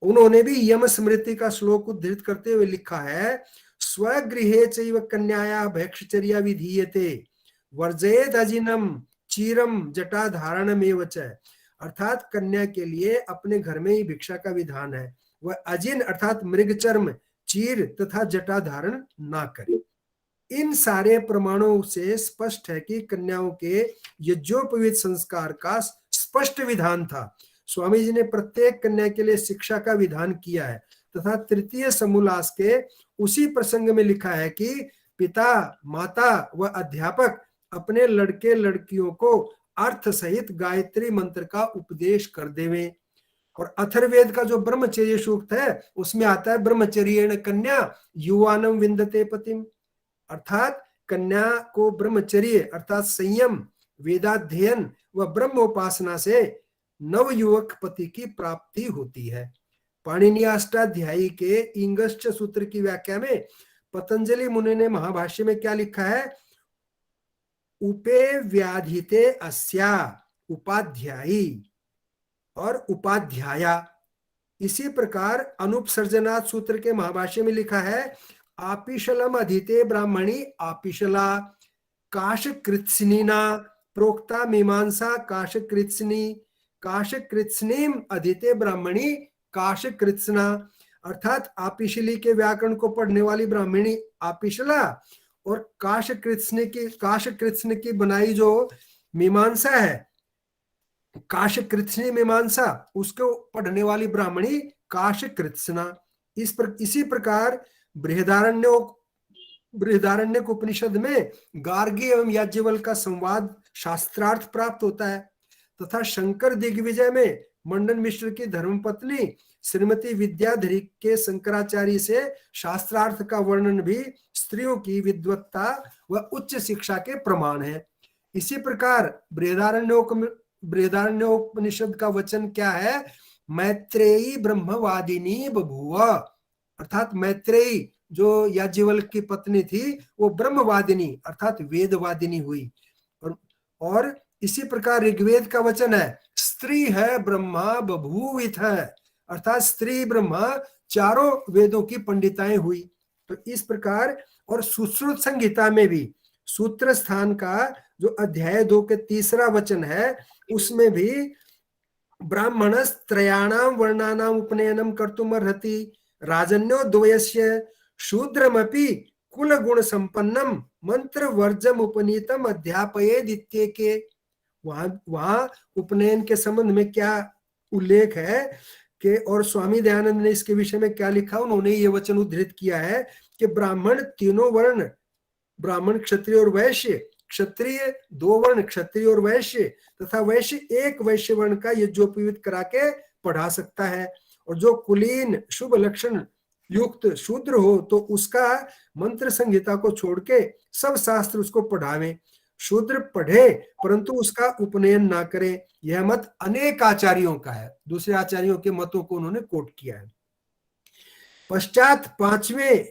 उन्होंने भी यम स्मृति का श्लोक उद्धृत करते हुए लिखा है, स्वगृहे चैव कन्याया भैक्षचर्या विधीयते वर्जयेद अजिनम चीरम जटा धारणमेव च, अर्थात कन्या के लिए अपने घर में ही भिक्षा का विधान है, वह अजिन अर्थात मृगचर्म, चीर तथा जटा धारण ना करे। इन सारे प्रमाणों से स्पष्ट है कि कन्याओं के यज्ञोपवीत संस्कार का स्पष्ट विधान था। स्वामी जी ने प्रत्येक कन्या के लिए शिक्षा का विधान किया है तथा तृतीय समोल्लास के उसी प्रसंग में लिखा है कि पिता, माता व अध्यापक अपने लड़के लड़कियों को अर्थ सहित गायत्री मंत्र का उपदेश कर देवें। और अथर्ववेद का जो ब्रह्मचर्य सूक्त है उसमें आता है, ब्रह्मचर्येण कन्या युवानम विंदते पतिम, अर्थात कन्या को ब्रह्मचर्य अर्थात संयम, वेदाध्ययन व ब्रह्मोपासना से नवयुवक पति की प्राप्ति होती है। पाणिनि अष्टाध्यायी के इंगश्च सूत्र की व्याख्या में पतंजलि मुनि ने महाभाष्य में क्या लिखा है, उपे व्याधिते अस्या उपाध्यायी और उपाध्याया। इसी प्रकार अनुपसर्जनाथ सूत्र के महाभाष्य में लिखा है, आपिशलम अधिते ब्राह्मणी आपिशला काशकृत्स्निना प्रोक्ता मीमांसा काशकृत्स्नी काशकृत्स्नीम अधिते ब्राह्मणी काशकृत्स्ना, अर्थात आपिशली के व्याकरण को पढ़ने वाली ब्राह्मणी आपिशला और काशकृत्स्न की बनाई जो मीमांसा है, काशकृत्स्नी मीमांसा, उसको पढ़ने वाली ब्राह्मणी काशकृत्स्ना। इसी प्रकार बृहदारण्यक उपनिषद में गार्गी एवं याज्ञवल्क्य का संवाद शास्त्रार्थ प्राप्त होता है तथा शंकर दिग्विजय में मंडन मिश्र की धर्मपत्नी श्रीमती विद्याधरी के शंकराचार्य से शास्त्रार्थ का वर्णन भी स्त्रियों की विद्वत्ता व उच्च शिक्षा के प्रमाण है। इसी प्रकार बृहदारण्योपनिषद का वचन क्या है, मैत्रेयी ब्रह्मवादिनी बभूव, अर्थात मैत्रेयी जो याज्ञवल्क्य की पत्नी थी वो ब्रह्मवादिनी अर्थात वेदवादिनी हुई। और इसी प्रकार ऋग्वेद का वचन है, स्त्री है ब्रह्मा बभूवित है, अर्थात स्त्री ब्रह्मा चारों वेदों की पंडिताएं हुई। तो इस प्रकार और सुश्रुत संहिता में भी सूत्र स्थान का जो अध्याय 2 के 3 वचन है उसमें भी ब्राह्मणस्त्रयाणाम वर्णानाम उपनयनम कर्तुमर्हति राजन्यो द्वयस्य शूद्रमपि कुल गुण संपन्नम मंत्र वर्जम उपनीतम अध्यापयेदित्य के। वहां उपनयन के संबंध में क्या उल्लेख है कि, और स्वामी दयानंद ने इसके विषय में क्या लिखा, उन्होंने ये वचन उद्धृत किया है कि ब्राह्मण तीनों वर्ण, ब्राह्मण क्षत्रिय और वैश्य, क्षत्रिय 2 वर्ण क्षत्रिय और वैश्य तथा वैश्य 1 वैश्य वर्ण का यज्ञोपवीत करा के पढ़ा सकता है। और जो कुलीन शुभ लक्षण युक्त शूद्र हो तो उसका मंत्र संहिता को छोड़ के सब शास्त्र उसको पढ़ावे। शूद्र पढ़े परंतु उसका उपनयन ना करे, यह मत अनेक आचार्यों का है। दूसरे आचार्यों के मतों को उन्होंने कोट किया है। पश्चात 5वें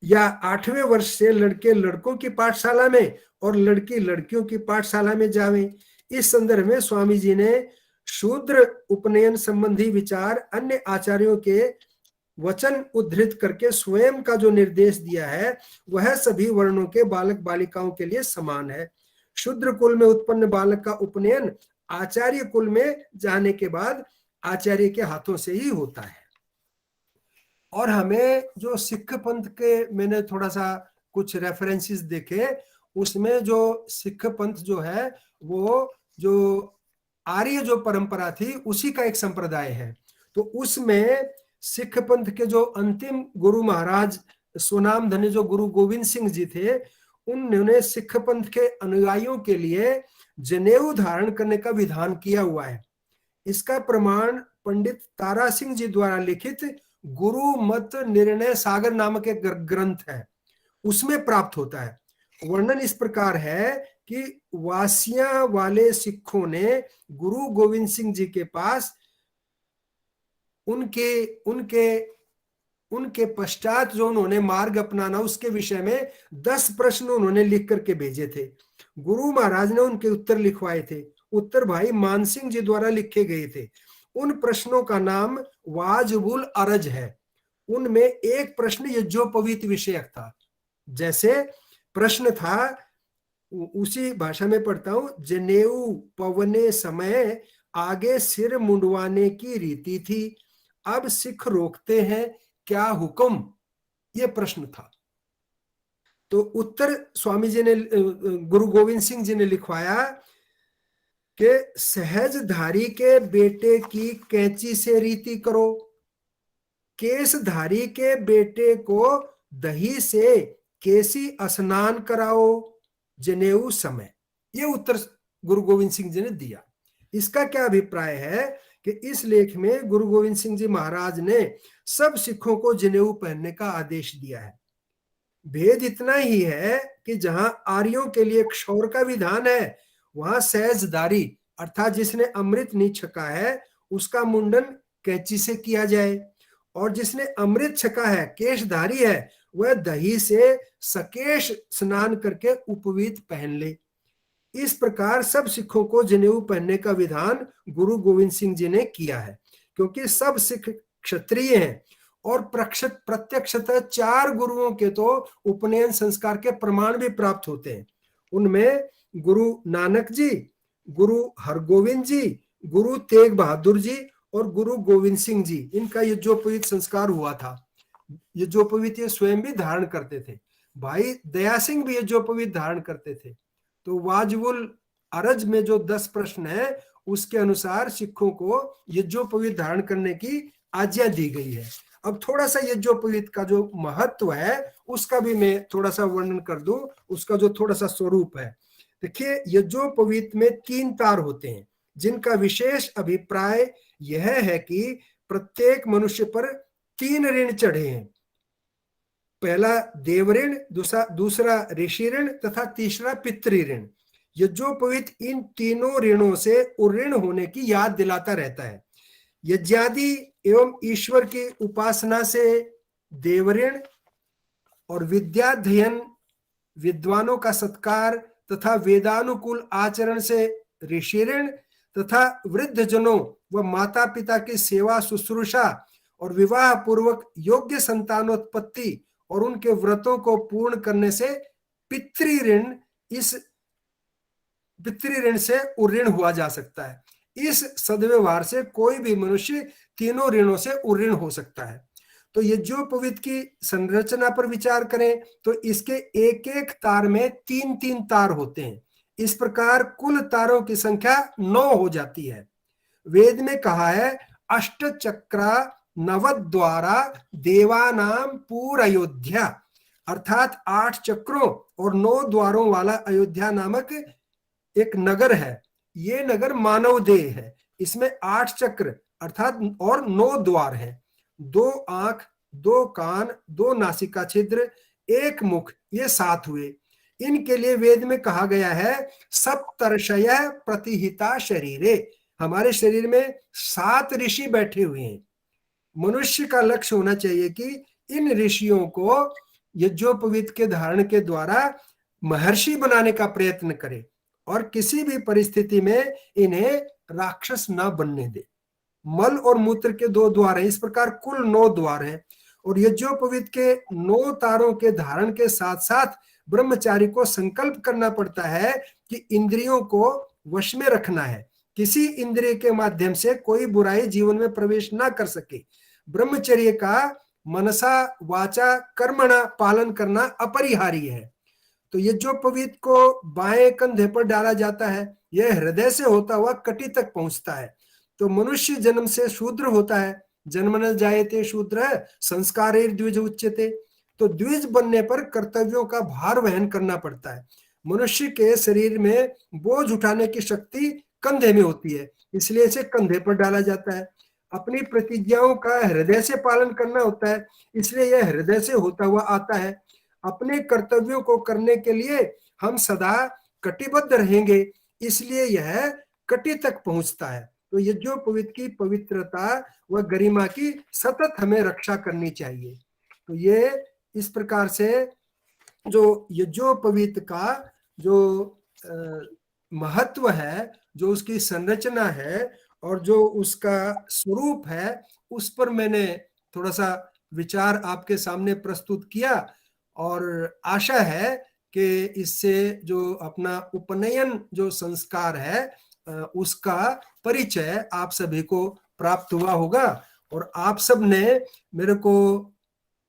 या 8वें वर्ष से लड़के लड़कों की पाठशाला में और लड़की लड़कियों की पाठशाला में जावें। इस संदर्भ में स्वामी जी ने शूद्र उपनयन संबंधी विचार अन्य आचार्यों के वचन उद्धृत करके स्वयं का जो निर्देश दिया है वह सभी वर्णों के बालक बालिकाओं के लिए समान है। शूद्र कुल में उत्पन्न बालक का उपनयन आचार्य कुल में जाने के बाद आचार्य के हाथों से ही होता है। और हमें जो सिख पंथ के मैंने थोड़ा सा कुछ रेफरेंसेस देखे, उसमें जो सिख पंथ जो है वो जो आर्य जो परंपरा थी उसी का एक संप्रदाय है। तो उसमें सिख पंथ के जो अंतिम गुरु महाराज स्वनाम धन्य जो गुरु गोविंद सिंह जी थे, उन्होंने सिख पंथ के अनुयायियों के लिए जनेऊ धारण करने का विधान किया हुआ है। इसका प्रमाण पंडित तारा सिंह जी द्वारा लिखित गुरु मत निर्णय सागर नामक एक ग्रंथ है, उसमें प्राप्त होता है। वर्णन इस प्रकार है कि वासिया वाले सिखों ने गुरु गोविंद सिंह जी के पास उनके उनके उनके पश्चात जो उन्होंने मार्ग अपनाना उसके विषय में 10 प्रश्न उन्होंने लिख करके भेजे थे। गुरु महाराज ने उनके उत्तर लिखवाए थे। उत्तर भाई मान सिंह जी द्वारा लिखे गए थे। उन प्रश्नों का नाम वाजबुल अरज है। उनमें एक प्रश्न यज्ञोपवीत विषयक था। जैसे प्रश्न था, उसी भाषा में पढ़ता हूं, जनेऊ पवने समय आगे सिर मुंडवाने की रीति थी, अब सिख रोकते हैं, क्या हुक्म? ये प्रश्न था। तो उत्तर स्वामी जी ने, गुरु गोविंद सिंह जी ने लिखवाया कि सहजधारी के बेटे की कैंची से रीति करो, केसधारी के बेटे को दही से केसी स्नान कराओ, जनेऊ समय। ये उत्तर गुरु गोविंद सिंह जी ने दिया। इसका क्या अभिप्राय है कि इस लेख में गुरु गोविंद सिंह जी महाराज ने सब सिखों को जनेऊ पहनने का आदेश दिया है। भेद इतना ही है कि जहां आर्यों के लिए क्षौर का विधान है, वहां सहजदारी अर्थात जिसने अमृत नहीं छका है उसका मुंडन कैंची से किया जाए, और जिसने अमृत छका है, केशधारी है, वह दही से सकेश स्नान करके उपवीत पहन ले। इस प्रकार सब सिखों को जनेऊ पहनने का विधान गुरु गोविंद सिंह जी ने किया है, क्योंकि सब सिख क्षत्रिय हैं और प्रत्यक्षतः 4 गुरुओं के तो उपनयन संस्कार के प्रमाण भी प्राप्त होते हैं। उनमें गुरु नानक जी, गुरु हरगोविंद जी, गुरु तेग बहादुर जी और गुरु गोविंद सिंह जी, इनका यज्ञोपवीत संस्कार हुआ था। यज्ञोपवीत ये स्वयं भी धारण करते थे। भाई दया सिंह भी यज्ञोपवीत धारण करते थे। तो वाजबुल अरज में जो 10 प्रश्न है उसके अनुसार सिखों को यज्ञोपवीत धारण करने की आज्ञा दी गई है। अब थोड़ा सा यज्ञोपवीत का जो महत्व है उसका भी मैं थोड़ा सा वर्णन कर दूं, उसका जो थोड़ा सा स्वरूप है। देखिए, यज्ञोपवीत में 3 तार होते हैं जिनका विशेष अभिप्राय यह है कि प्रत्येक मनुष्य पर 3 ऋण चढ़े हैं। पहला देव ऋण, दूसरा ऋषि ऋण तथा तीसरा पितृ ऋण। यज्ञोपवीत इन तीनों ऋणों से उऋण होने की याद दिलाता रहता है। यज्ञादि एवं ईश्वर की उपासना से देव ऋण, और विद्याध्ययन, विद्वानों का सत्कार तथा वेदानुकूल आचरण से ऋषि ऋण, तथा वृद्ध जनों व माता पिता की सेवा शुश्रूषा और विवाह पूर्वक योग्य संतानोत्पत्ति और उनके व्रतों को पूर्ण करने से पितृ ऋण, इस पितृ ऋण से उऋण हुआ जा सकता है। इस सद्व्यवहार से कोई भी मनुष्य तीनों ऋणों से उऋण हो सकता है। तो यज्ञोपवीत की संरचना पर विचार करें तो इसके एक एक तार में 3-3 तार होते हैं। इस प्रकार कुल तारों की संख्या 9 हो जाती है। वेद में कहा है, अष्ट चक्रा नवद्वारा देवानाम पूर अयोध्या, अर्थात 8 चक्रों और 9 द्वारों वाला अयोध्या नामक एक नगर है। ये नगर मानव देह है। इसमें 8 चक्र अर्थात और 9 द्वार हैं। 2 आंख, 2 कान, 2 नासिका छिद्र, 1 मुख, ये 7 हुए। इनके लिए वेद में कहा गया है, सप्तर्षय प्रतिहिता शरीरे, हमारे शरीर में 7 ऋषि बैठे हुए हैं। मनुष्य का लक्ष्य होना चाहिए कि इन ऋषियों को यज्ञोपवीत के धारण के द्वारा महर्षि बनाने का प्रयत्न करे और किसी भी परिस्थिति में इन्हें राक्षस ना बनने दे। मल और मूत्र के 2 द्वार हैं। इस प्रकार कुल 9 द्वार हैं। और यज्ञोपवीत के 9 तारों के धारण के साथ साथ ब्रह्मचारी को संकल्प करना पड़ता है कि इंद्रियों को वश में रखना है। किसी इंद्रिय के माध्यम से कोई बुराई जीवन में प्रवेश ना कर सके। ब्रह्मचर्य का मनसा वाचा कर्मणा पालन करना अपरिहार्य है। तो यज्ञोपवीत को बाएं कंधे पर डाला जाता है यह हृदय से होता हुआ कटी तक पहुंचता है। तो मनुष्य जन्म से शूद्र होता है, जन्मन जायते शूद्र संस्कारे द्विज उच्यते। तो द्विज बनने पर कर्तव्यों का भार वहन करना पड़ता है। मनुष्य के शरीर में बोझ उठाने की शक्ति कंधे में होती है, इसलिए इसे कंधे पर डाला जाता है। अपनी प्रतिज्ञाओं का हृदय से पालन करना होता है, इसलिए यह हृदय से होता हुआ आता है। अपने कर्तव्यों को करने के लिए हम सदा कटिबद्ध रहेंगे, इसलिए यह कटि तक पहुंचता है। तो यज्ञोपवीत की पवित्रता व गरिमा की सतत हमें रक्षा करनी चाहिए। तो ये इस प्रकार से जो यज्ञोपवीत का जो महत्व है, जो उसकी संरचना है और जो उसका स्वरूप है, उस पर मैंने थोड़ा सा विचार आपके सामने प्रस्तुत किया। और आशा है कि इससे जो अपना उपनयन जो संस्कार है उसका परिचय आप सभी को प्राप्त हुआ होगा। और आप सब ने मेरे को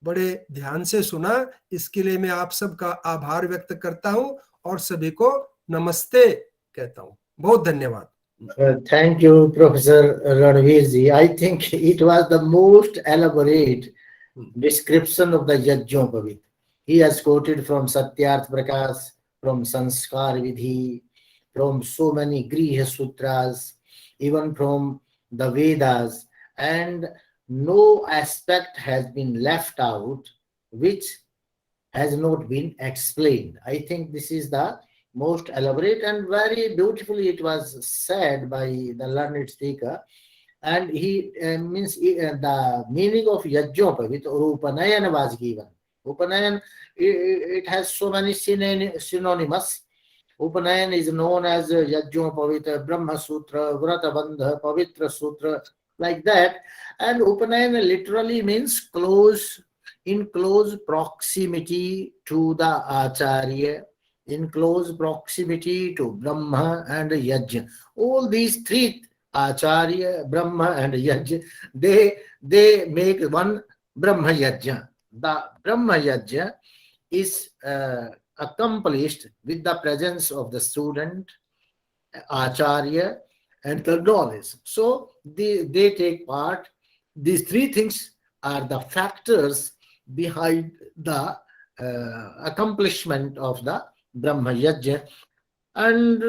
बड़े ध्यान से सुना, इसके लिए मैं आप सबका आभार व्यक्त करता हूं और सभी को नमस्ते कहता हूं। बहुत धन्यवाद।
Thank you, Professor Ranveer ji. I think it was the most elaborate description of the Yajñopavit. He has quoted from Satyarth Prakash, from Sanskar Vidhi, from so many Griha Sutras, even from the Vedas, and no aspect has been left out which has not been explained. I think this is the most elaborate and very beautifully it was said by the learned speaker. And he means the meaning of Yajñopavit or Upanayan was given. Upanayan, it has so many synonymous. Upanayan is known as Yajñopavit, Brahma Sutra, Vrata Bandha, Pavitra Sutra, like that. And Upanayan literally means close, in close proximity to the Acharya, in close proximity to Brahma and Yajna. All these three, Acharya, Brahma and Yajna, they make one Brahma Yajna. The Brahma Yajna is accomplished with the presence of the student, Acharya, and the knowledge. So they take part. These three things are the factors behind the accomplishment of the Brahma Yajna. And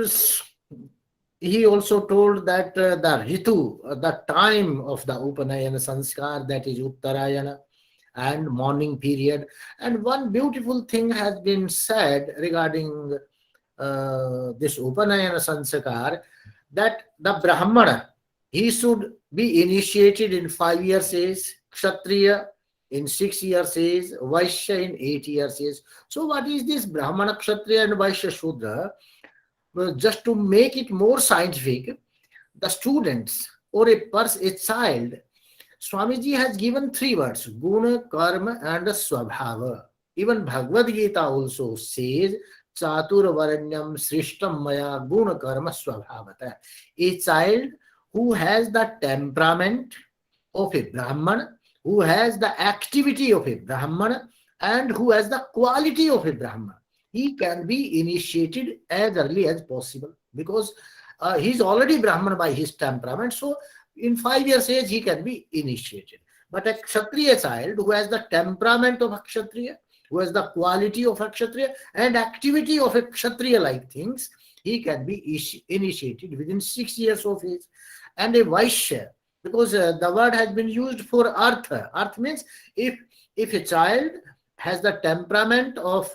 he also told that the Ritu, the time of the Upanayana Sanskar, that is Uttarayana, and morning period. And one beautiful thing has been said regarding this Upanayana Sanskar, that the Brahmana, he should be initiated in 5 years age, Kshatriya in 6 years age, Vaishya in 8 years age. So what is this Brahmana, Kshatriya and Vaishya Shudra? Well, just to make it more scientific, the students or a child, Swamiji has given 3 words, Guna, Karma and Swabhava. Even Bhagavad Gita also says, Chatur Varanyam Srishtam Maya Guna Karma Swabhavata. A child who has the temperament of a Brahman, who has the activity of a Brahman, and who has the quality of a Brahman, he can be initiated as early as possible, because he is already Brahman by his temperament. So in 5 years age he can be initiated. But a Kshatriya child who has the temperament of a Kshatriya, who has the quality of a Kshatriya and activity of a Kshatriya like things, he can be initiated within 6 years of age. And a Vaishya, because the word has been used for artha. Artha means if a child has the temperament of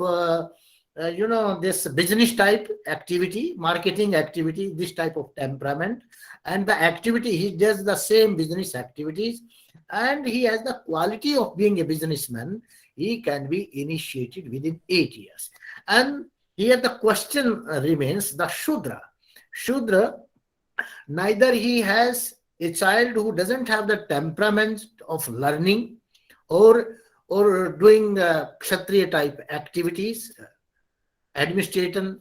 this business type activity, marketing activity, this type of temperament, and the activity, he does the same business activities, and he has the quality of being a businessman, he can be initiated within 8 years. And here the question remains, the Shudra. Shudra, neither he has a child who doesn't have the temperament of learning or doing Kshatriya type activities, administration,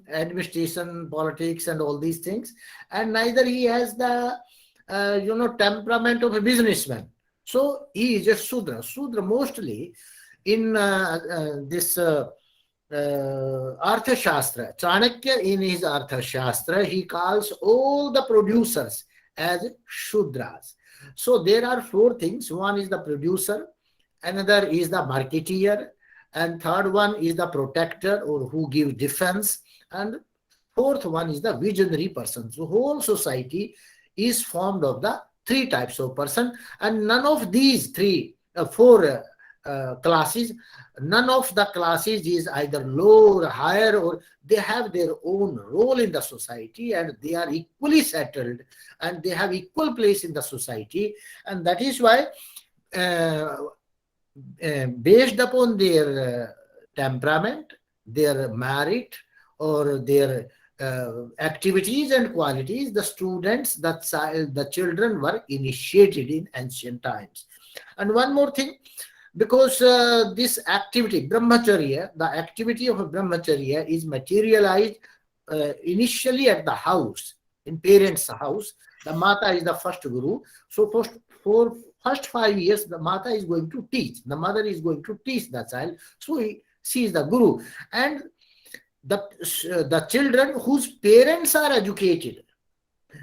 politics, and all these things, and neither he has the temperament of a businessman. So he is a Shudra. Shudra mostly in this Arthashastra. Chanakya in his Arthashastra, he calls all the producers as Shudras. So there are four things. One is the producer, another is the marketeer, and third one is the protector or who gives defense, and fourth one is the visionary person. So whole society is formed of the three types of person, and none of these four classes, none of the classes is either low or higher, or they have their own role in the society, and they are equally settled, and they have equal place in the society. And that is why based upon their temperament, their merit, or their activities and qualities, the students, the children were initiated in ancient times. And one more thing, because this activity, brahmacharya, the activity of a brahmacharya is materialized initially at the house, in parents' house. The mata is the first guru. So for first 5 years, the mata is going to teach. The mother is going to teach the child. So she is the guru. And the children whose parents are educated,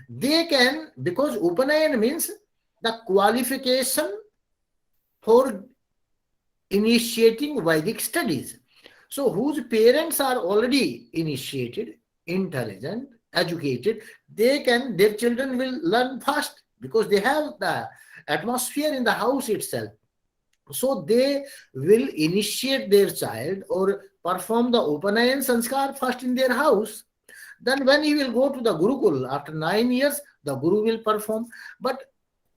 they can, because Upanayan means the qualification for initiating Vedic studies. So whose parents are already initiated, intelligent, educated, their children will learn fast because they have the atmosphere in the house itself. So they will initiate their child or perform the Upanayan sanskar first in their house. Then when he will go to the Gurukul, after 9 years, the Guru will perform. But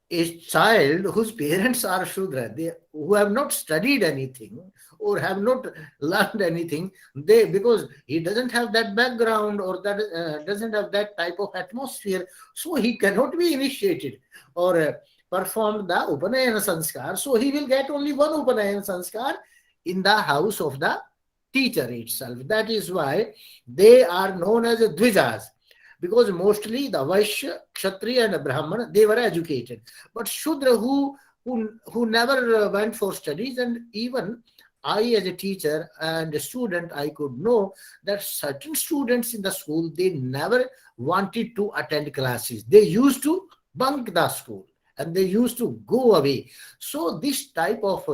a child whose parents are Shudra, who have not studied anything or have not learned anything, because he doesn't have that background or that doesn't have that type of atmosphere, so he cannot be initiated or perform the Upanayana sanskar. So he will get only one Upanayana sanskar in the house of the teacher itself. That is why they are known as Dvijas. Because mostly the Vaishya, Kshatriya and Brahmana, they were educated. But Shudra who never went for studies, and even I as a teacher and a student, I could know that certain students in the school, they never wanted to attend classes. They used to bunk the school and they used to go away. So this type of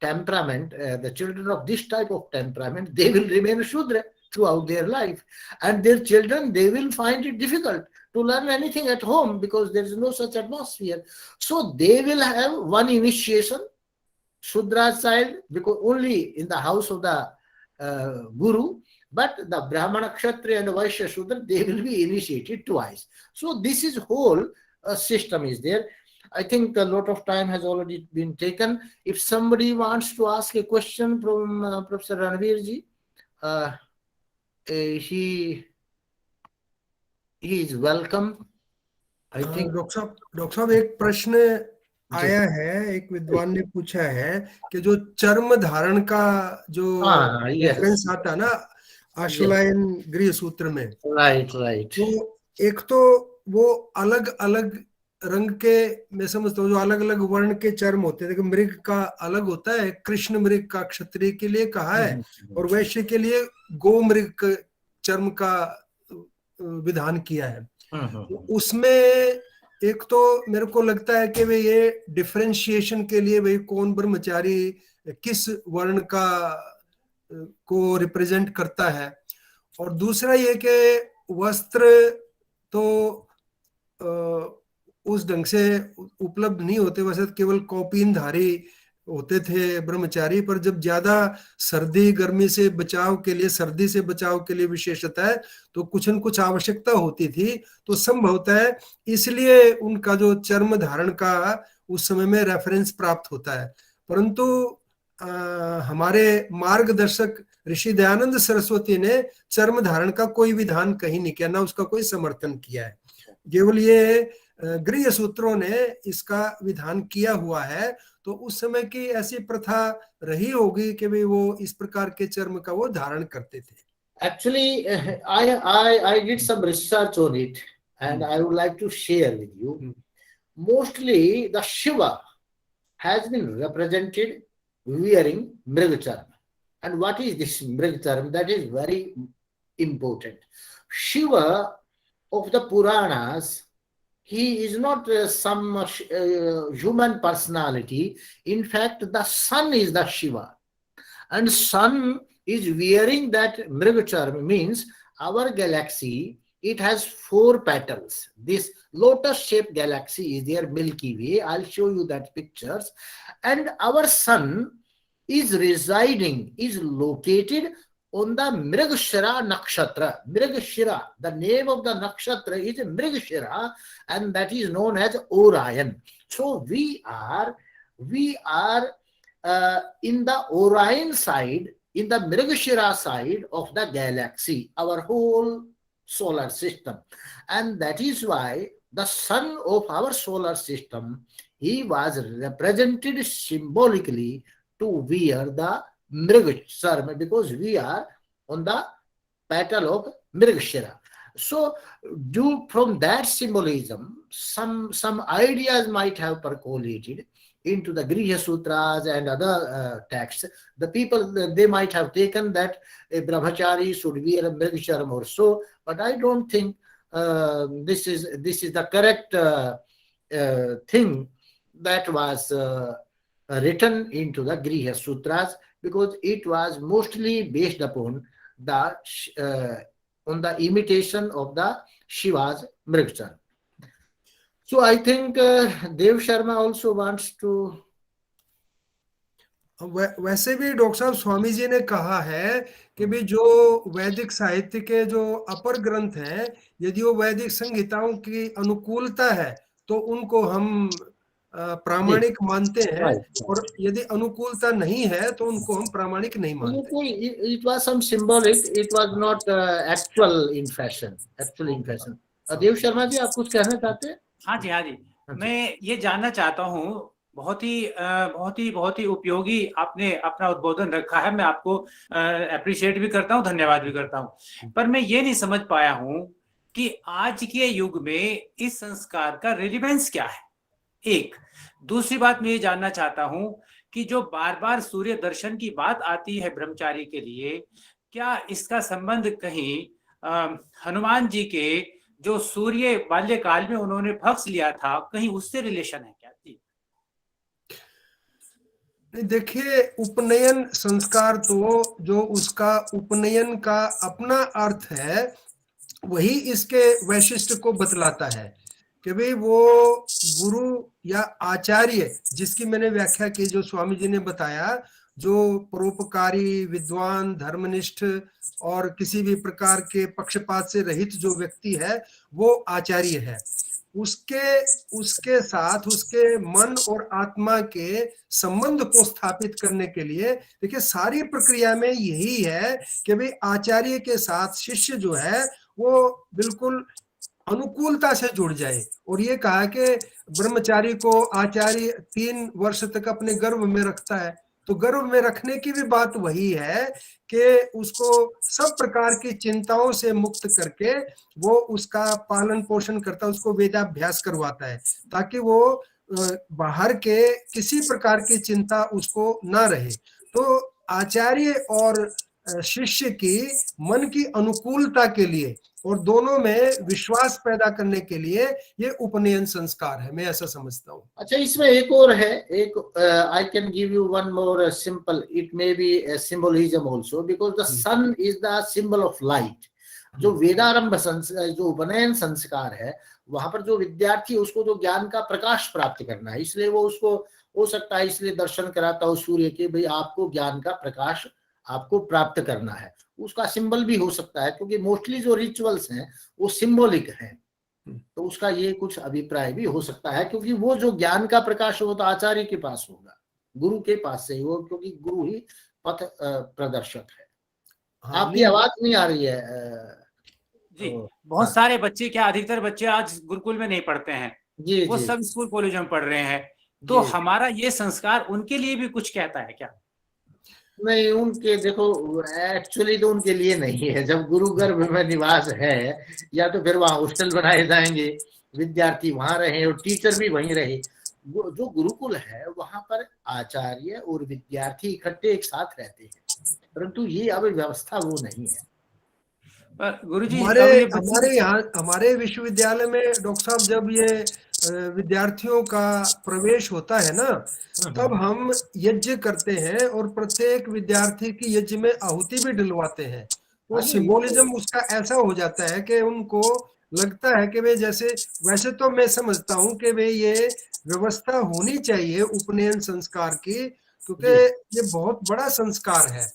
temperament, the children of this type of temperament, they will remain Shudra throughout their life, and their children, they will find it difficult to learn anything at home because there is no such atmosphere. So they will have one initiation, Shudra child, because only in the house of the Guru, but the Brahmana, Kshatriya and Vaishya, Shudra, they will be initiated twice. So this is whole system is there. I think a lot of time has already been taken. If somebody wants to ask a question from Professor Ranveer ji, he is welcome. I think
doctor साहब एक प्रश्न आया है, एक विद्वान ने पूछा है कि जो चर्म धारण का जो रेफरेंस आता है ना आशुलायन गृह सूत्र में,
राइट,
तो एक तो वो अलग अलग रंग के, मैं समझता हूँ जो अलग अलग वर्ण के चर्म होते हैं, देखो मृग का अलग होता है, कृष्ण मृग का क्षत्रिय के लिए कहा है, और वैश्य के लिए गो मृग चर्म का विधान किया है। तो उसमें एक तो मेरे को लगता है कि वे ये डिफरेंशिएशन के लिए भाई कौन ब्रह्मचारी किस वर्ण का को रिप्रेजेंट करता है, और दूसरा ये कि वस्त्र तो उस ढंग से उपलब्ध नहीं होते, वैसे केवल कौपीनधारी होते थे ब्रह्मचारी, पर जब ज्यादा सर्दी गर्मी से बचाव के लिए, सर्दी से बचाव के लिए विशेषतः है, तो कुछ न कुछ आवश्यकता होती थी, तो संभवतः है इसलिए उनका जो चर्म धारण का उस समय में रेफरेंस प्राप्त होता है। परंतु हमारे मार्गदर्शक ऋषि दयानंद सरस्वती ने चर्म धारण का कोई विधान कहीं नहीं किया, ना उसका कोई समर्थन किया है, केवल ये गृह सूत्रों ने इसका विधान किया हुआ है। तो उस समय की ऐसी प्रथा रही होगी कि वे वो इस प्रकार के चर्म का वो धारण करते थे।
Actually, I did some research on it, and I would like to share with you. Mostly, the Shiva has been represented wearing mrigacharma. And what is this Mrig term? That is very important. Shiva of the Puranas, he is not some human personality. In fact, the sun is the Shiva. And sun is wearing that Mrig term, means our galaxy, it has 4 petals. This lotus-shaped galaxy is there, Milky Way. I'll show you that pictures. And our sun is residing, is located on the Mrigashira Nakshatra. Mrigashira, the name of the nakshatra is Mrigashira, and that is known as Orion. So we are in the Orion side, in the Mrigashira side of the galaxy, our whole solar system. And that is why the sun of our solar system, he was represented symbolically to wear the Mrigashira, because we are on the petal of Mrigashira. So from that symbolism, some ideas might have percolated into the Griha Sutras and other texts. The people, they might have taken that a brahmachari should wear a Mrigashira or so, but I don't think this is the correct thing that was written into the Griha Sutras, because it was mostly based upon the on the imitation of the Shiva's Mrigashira. So I think Dev Sharma also wants to.
वैसे भी doctor साहब स्वामी जी ने कहा है कि भी जो वैदिक साहित्य के जो अपर ग्रंथ हैं, यदि वो वैदिक संहिताओं की अनुकूलता है तो उनको हम प्रामाणिक मानते हैं, और यदि अनुकूलता नहीं है तो उनको हम प्रामाणिक नहीं मानते.
It was some symbolic, it was not actual in fashion. Dev Sharma ji, आप कुछ कहना चाहते हैं?
हाँ जी, मैं ये जानना चाहता हूँ, बहुत ही उपयोगी आपने अपना उद्बोधन रखा है. मैं आपको अप्रिशिएट भी करता हूँ, धन्यवाद भी करता हूँ. पर मैं ये नहीं समझ पाया हूँ कि आज के युग में इस संस्कार का रिलेवेंस क्या है. एक दूसरी बात मैं ये जानना चाहता हूँ कि जो बार बार सूर्य दर्शन की बात आती है ब्रह्मचारी के लिए, क्या इसका संबंध कहीं हनुमान जी के जो सूर्य बाल्यकाल में उन्होंने भक्ष लिया था, कहीं उससे रिलेशन है क्या?
देखिए, उपनयन संस्कार तो जो उसका उपनयन का अपना अर्थ है, वही इसके वैशिष्ट्य को बतलाता है कि भाई वो गुरु या आचार्य, जिसकी मैंने व्याख्या की, जो स्वामी जी ने बताया, जो परोपकारी, विद्वान, धर्मनिष्ठ और किसी भी प्रकार के पक्षपात से रहित जो व्यक्ति है, वो आचार्य है. उसके साथ उसके मन और आत्मा के संबंध को स्थापित करने के लिए, देखिए, सारी प्रक्रिया में यही है कि भाई आचार्य के साथ शिष्य जो है वो बिल्कुल अनुकूलता से जुड़ जाए. और ये कहा कि ब्रह्मचारी को आचार्य 3 वर्ष तक अपने गर्भ में रखता है, तो गर्भ में रखने की भी बात वही है कि उसको सब प्रकार की चिंताओं से मुक्त करके वो उसका पालन पोषण करता है, उसको वेदाभ्यास करवाता है, ताकि वो बाहर के किसी प्रकार की चिंता उसको ना रहे. तो आचार्य और शिष्य की मन की अनुकूलता के लिए और दोनों में विश्वास पैदा करने के लिए ये उपनयन संस्कार है, मैं ऐसा समझता हूँ.
अच्छा, इसमें एक और है, एक I can give you one more simple, it may be symbolism also, because the sun is the symbol of light. जो वेदारंभ जो उपनयन संस्कार है, वहां पर जो विद्यार्थी, उसको जो ज्ञान का प्रकाश प्राप्त करना है, इसलिए वो उसको हो सकता है इसलिए दर्शन कराता हो सूर्य के, भाई आपको ज्ञान का प्रकाश आपको प्राप्त करना है. उसका सिंबल भी हो सकता है, क्योंकि मोस्टली जो रिचुअल्स हैं वो सिंबॉलिक हैं. तो उसका ये कुछ अभिप्राय भी हो सकता है, क्योंकि वो जो ज्ञान का प्रकाश हो तो आचार्य के पास होगा, गुरु के पास से ही हो, क्योंकि गुरु ही पथ प्रदर्शक है. आपकी आवाज नहीं आ रही है
जी. बहुत सारे बच्चे, क्या अधिकतर बच्चे आज गुरुकुल में नहीं पढ़ते हैं
जी,
वो सब स्कूल कॉलेज में पढ़ रहे हैं. तो हमारा ये संस्कार उनके लिए भी कुछ कहता है क्या?
नहीं, उनके देखो एक्चुअली तो उनके लिए नहीं है. जब गुरु गर्भ में निवास है, या तो फिर वहां हॉस्टल बनाए जाएंगे, विद्यार्थी वहां रहे और टीचर भी वहीं रहे. जो गुरुकुल है वहां पर आचार्य और विद्यार्थी इकट्ठे एक साथ रहते हैं. परंतु ये अब व्यवस्था वो नहीं है।
पर गुरुजी
हमारे विश्वविद्यालय में डॉक्टर साहब जब ये विद्यार्थियों का प्रवेश होता है ना, तब हम यज्ञ करते हैं और प्रत्येक विद्यार्थी की यज्ञ में आहुति भी डलवाते हैं। वो सिंबोलिज्म उसका ऐसा हो जाता है कि उनको लगता है कि वे जैसे, वैसे तो मैं समझता हूँ कि वे ये व्यवस्था होनी चाहिए उपनयन संस्कार की, क्योंकि ये बहुत बड़ा संस्कार है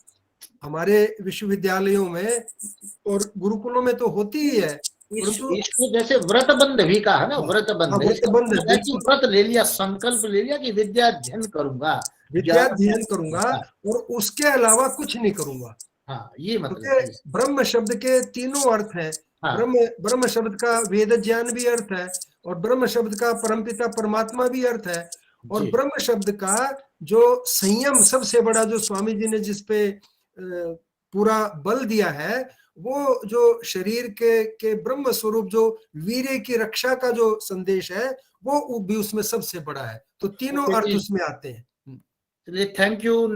हमारे विश्वविद्यालयों में और गुरुकुलों में तो होती ही है।
इसको जैसे व्रत बंध भी कहा है ना, व्रत बंध, व्रत ले लिया, संकल्प ले लिया कि विद्या अध्ययन करूंगा,
और उसके अलावा कुछ नहीं करूंगा।
हाँ, ये मतलब
ब्रह्म शब्द के तीनों अर्थ हैं। ब्रह्म शब्द का वेद ज्ञान भी अर्थ है, और ब्रह्म शब्द का परमपिता परमात्मा भी अर्थ है, और ब्रह्म शब्द का जो संयम सबसे बड़ा जो स्वामी जी ने जिसपे पूरा बल दिया है, वो जो शरीर के ब्रह्म स्वरूप जो वीर्य की रक्षा का जो संदेश है, वो भी उसमें सबसे बड़ा है। तो तीनों अर्थ उसमें आते हैं।
Thank you.